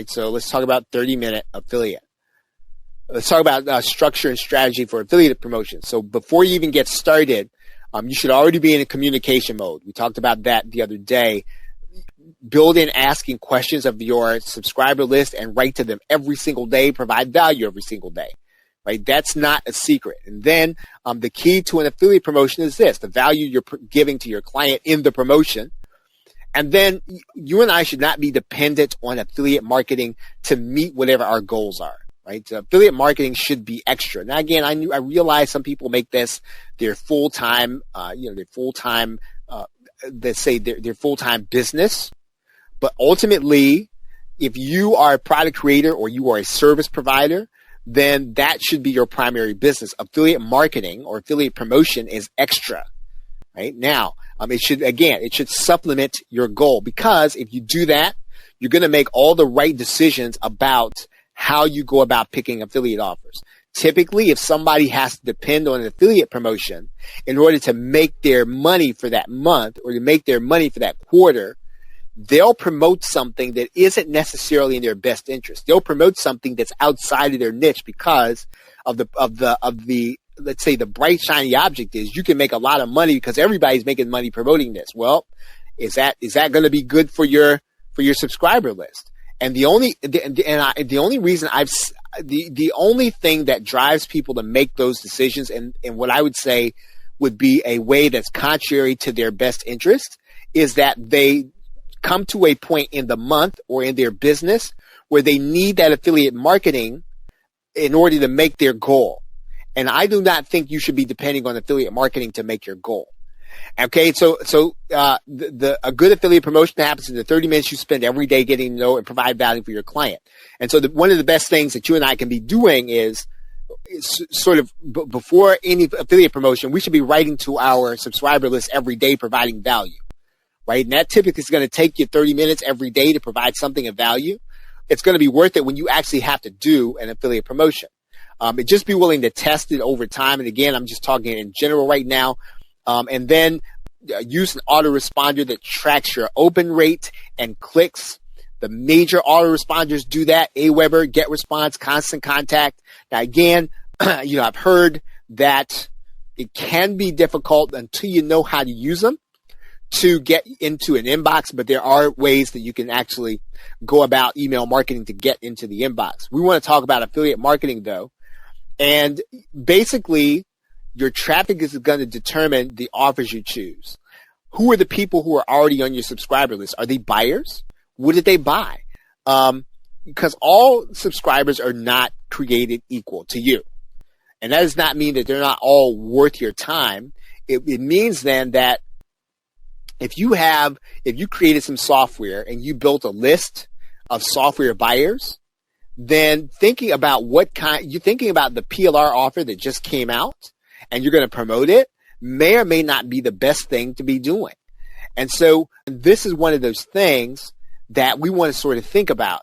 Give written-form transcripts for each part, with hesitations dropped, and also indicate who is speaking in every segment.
Speaker 1: right? So let's talk about 30-minute affiliate. Let's talk about structure and strategy for affiliate promotion. So before you even get started, you should already be in a communication mode. We talked about that the other day. Build in asking questions of your subscriber list and write to them every single day. Provide value every single day, right? That's not a secret. And then the key to an affiliate promotion is this: the value you're giving to your client in the promotion. And then you and I should not be dependent on affiliate marketing to meet whatever our goals are. Right? So affiliate marketing should be extra. Now, again, I realize some people make this their full-time, their full-time, let's say their full-time business. But ultimately, if you are a product creator or you are a service provider, then that should be your primary business. Affiliate marketing or affiliate promotion is extra. Right? Now, it should supplement your goal, because if you do that, you're going to make all the right decisions about how you go about picking affiliate offers. Typically, if somebody has to depend on an affiliate promotion in order to make their money for that month or to make their money for that quarter, they'll promote something that isn't necessarily in their best interest. They'll promote something that's outside of their niche because of the let's say the bright shiny object is you can make a lot of money because everybody's making money promoting this. Well, is that going to be good for your subscriber list? And the only thing that drives people to make those decisions and what I would say would be a way that's contrary to their best interest is that they come to a point in the month or in their business where they need that affiliate marketing in order to make their goal. And I do not think you should be depending on affiliate marketing to make your goal. Okay, so a good affiliate promotion happens in the 30 minutes you spend every day getting to know and provide value for your client. And so one of the best things that you and I can be doing is sort of before any affiliate promotion, we should be writing to our subscriber list every day providing value, right? And that typically is going to take you 30 minutes every day to provide something of value. It's going to be worth it when you actually have to do an affiliate promotion. Just be willing to test it over time. And again, I'm just talking in general right now. And then use an autoresponder that tracks your open rate and clicks. The major autoresponders do that: Aweber, GetResponse, Constant Contact. Now, again, I've heard that it can be difficult until you know how to use them to get into an inbox, but there are ways that you can actually go about email marketing to get into the inbox. We want to talk about affiliate marketing, though. And basically, your traffic is going to determine the offers you choose. Who are the people who are already on your subscriber list? Are they buyers? What did they buy? Because all subscribers are not created equal to you. And that does not mean that they're not all worth your time. It means then that if you created some software and you built a list of software buyers, then thinking about the PLR offer that just came out and you're going to promote it may or may not be the best thing to be doing. And so this is one of those things that we want to sort of think about.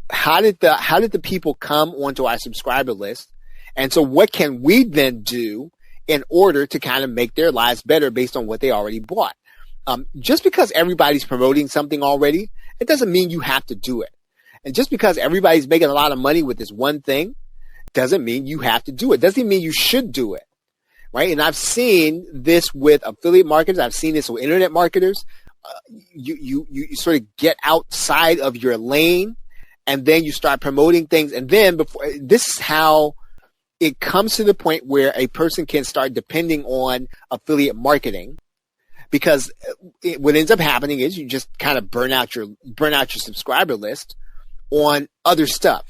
Speaker 1: How did the people come onto our subscriber list? And so what can we then do in order to kind of make their lives better based on what they already bought? Just because everybody's promoting something already, it doesn't mean you have to do it. And just because everybody's making a lot of money with this one thing doesn't mean you have to do it. Doesn't mean you should do it. Right? And I've seen this with affiliate marketers. I've seen this with internet marketers. You sort of get outside of your lane and then you start promoting things. And then this is how it comes to the point where a person can start depending on affiliate marketing, because what ends up happening is you just kind of burn out your subscriber list on other stuff.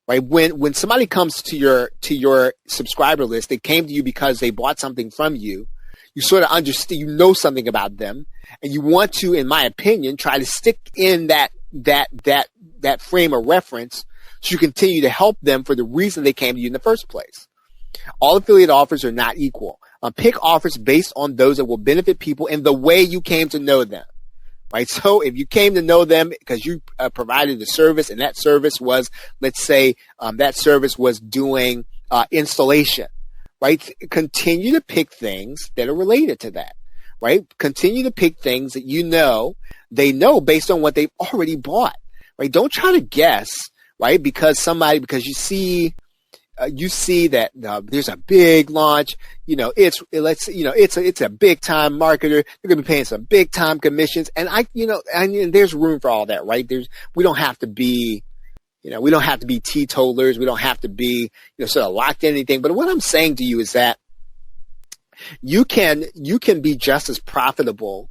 Speaker 1: Right? When somebody comes to your subscriber list, they came to you because they bought something from you. You sort of understand, you know something about them, and you want to, in my opinion, try to stick in that frame of reference so you continue to help them for the reason they came to you in the first place. All affiliate offers are not equal. Pick offers based on those that will benefit people in the way you came to know them. Right? So if you came to know them because you provided a service and that service was, let's say, that service was doing installation, right? Continue to pick things that are related to that, right? Continue to pick things that they know based on what they've already bought, right? Don't try to guess, right? Because you see that there's a big launch. It's a big time marketer. They're going to be paying some big time commissions, and there's room for all that, right? We don't have to be teetotalers. We don't have to be sort of locked in anything. But what I'm saying to you is that you can be just as profitable,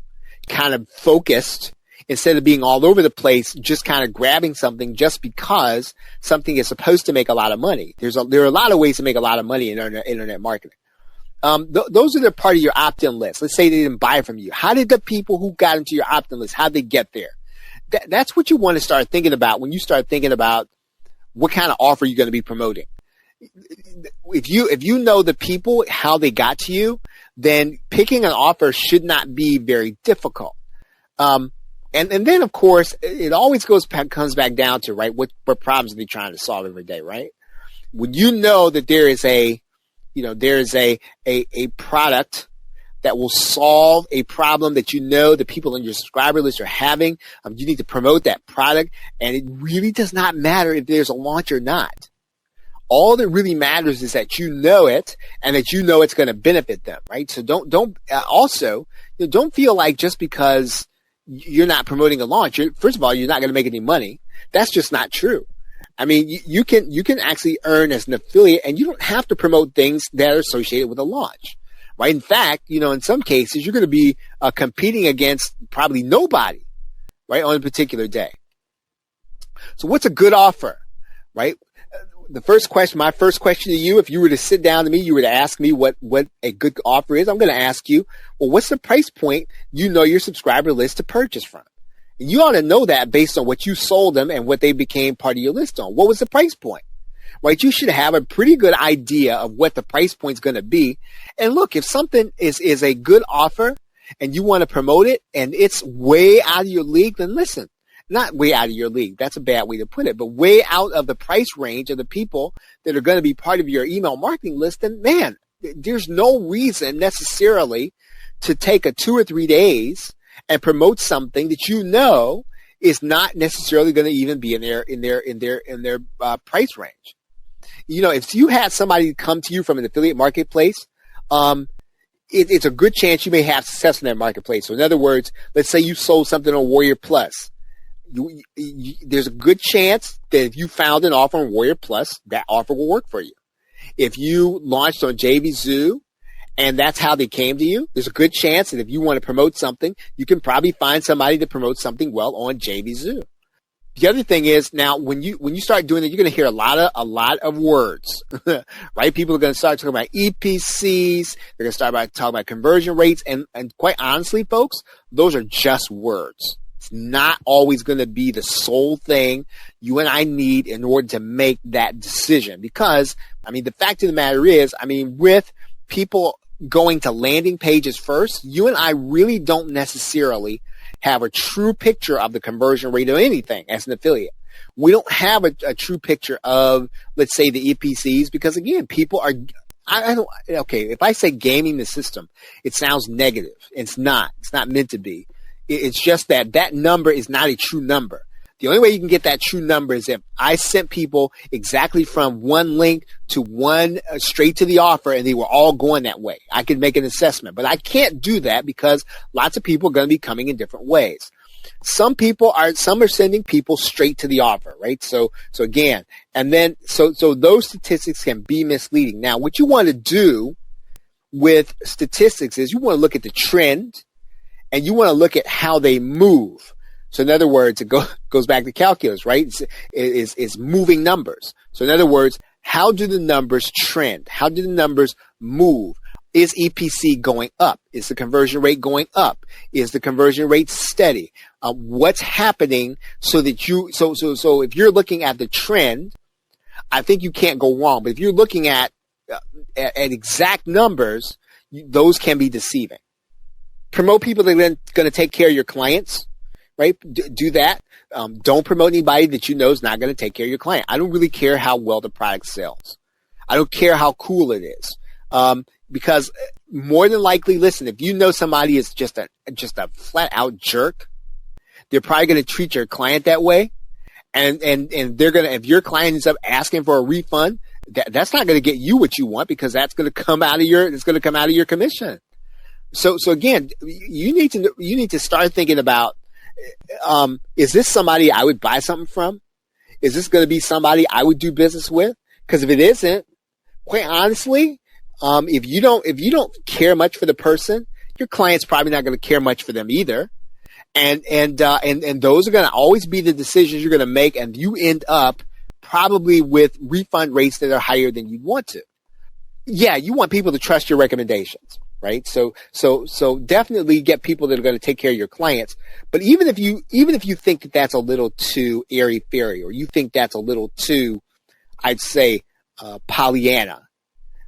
Speaker 1: kind of focused, instead of being all over the place, just kind of grabbing something just because something is supposed to make a lot of money. There are a lot of ways to make a lot of money in internet marketing. Those are the part of your opt-in list. Let's say they didn't buy from you. How did the people who got into your opt-in list, how did they get there? That's what you want to start thinking about when you start thinking about what kind of offer you're going to be promoting. If you know the people, how they got to you, then picking an offer should not be very difficult. And then, of course, it always comes back down to, right, what problems are they trying to solve every day, right? When you know that there is a product that will solve a problem that the people on your subscriber list are having, you need to promote that product, and it really does not matter if there's a launch or not. All that really matters is that you know it and that you know it's going to benefit them, right? So don't feel like just because you're not promoting a launch, first of all, you're not going to make any money. That's just not true. I mean, you can actually earn as an affiliate, and you don't have to promote things that are associated with a launch, right? In fact, in some cases, you're going to be competing against probably nobody, right, on a particular day. So what's a good offer, right? My first question to you, if you were to sit down to me, you were to ask me what a good offer is, I'm going to ask you, well, what's the price point your subscriber list to purchase from? And you ought to know that based on what you sold them and what they became part of your list on. What was the price point? Right? You should have a pretty good idea of what the price point is going to be. And look, if something is a good offer and you want to promote it and it's way out of your league, then listen. Not way out of your league. That's a bad way to put it, but way out of the price range of the people that are going to be part of your email marketing list, then man, there's no reason necessarily to take a 2 or 3 days and promote something that is not necessarily going to even be in their price range. If you had somebody come to you from an affiliate marketplace, it's a good chance you may have success in that marketplace. So in other words, let's say you sold something on Warrior Plus. There's a good chance that if you found an offer on Warrior Plus, that offer will work for you. If you launched on JVZoo and that's how they came to you, there's a good chance that if you want to promote something, you can probably find somebody to promote something well on JVZoo. The other thing is, now when you start doing it, you're going to hear a lot of words, right? People are going to start talking about EPCs. They're going to start talking about conversion rates, and quite honestly, folks, those are just words. It's not always going to be the sole thing you and I need in order to make that decision. Because, the fact of the matter is, with people going to landing pages first, you and I really don't necessarily have a true picture of the conversion rate of anything as an affiliate. We don't have a true picture of, let's say, the EPCs, because again, people are, if I say gaming the system, it sounds negative. It's not meant to be. It's just that number is not a true number. The only way you can get that true number is if I sent people exactly from one link to one straight to the offer, and they were all going that way. I could make an assessment, but I can't do that because lots of people are going to be coming in different ways. Some are sending people straight to the offer, right? So again, and then so those statistics can be misleading. Now, what you want to do with statistics is you want to look at the trend. And you want to look at how they move. So in other words, it goes back to calculus, right? It's moving numbers. So in other words, how do the numbers trend? How do the numbers move? Is EPC going up? Is the conversion rate going up? Is the conversion rate steady? What's happening so that so if you're looking at the trend, I think you can't go wrong. But if you're looking at exact numbers, those can be deceiving. Promote people that are going to take care of your clients, right? Do that. Don't promote anybody that you know is not going to take care of your client. I don't really care how well the product sells. I don't care how cool it is. Because more than likely, listen, if you know somebody is just a flat out jerk, they're probably going to treat your client that way. and they're going to, if your client ends up asking for a refund, that's not going to get you what you want, because that's going to come out of your commission. So again, you need to start thinking about, is this somebody I would buy something from? Is this going to be somebody I would do business with? Because if it isn't, quite honestly, if you don't care much for the person, your client's probably not going to care much for them either. And those are going to always be the decisions you're going to make, and you end up probably with refund rates that are higher than you want to. Yeah, you want people to trust your recommendations, right? So definitely get people that are going to take care of your clients. But even if you think that that's a little too airy-fairy, or you think that's a little too, I'd say, Pollyanna,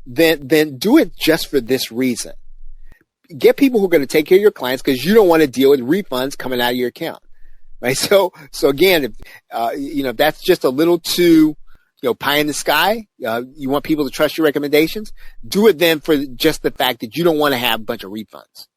Speaker 1: then do it just for this reason. Get people who are going to take care of your clients, because you don't want to deal with refunds coming out of your account, right? So again, if that's just a little too, pie in the sky, you want people to trust your recommendations, do it then for just the fact that you don't want to have a bunch of refunds.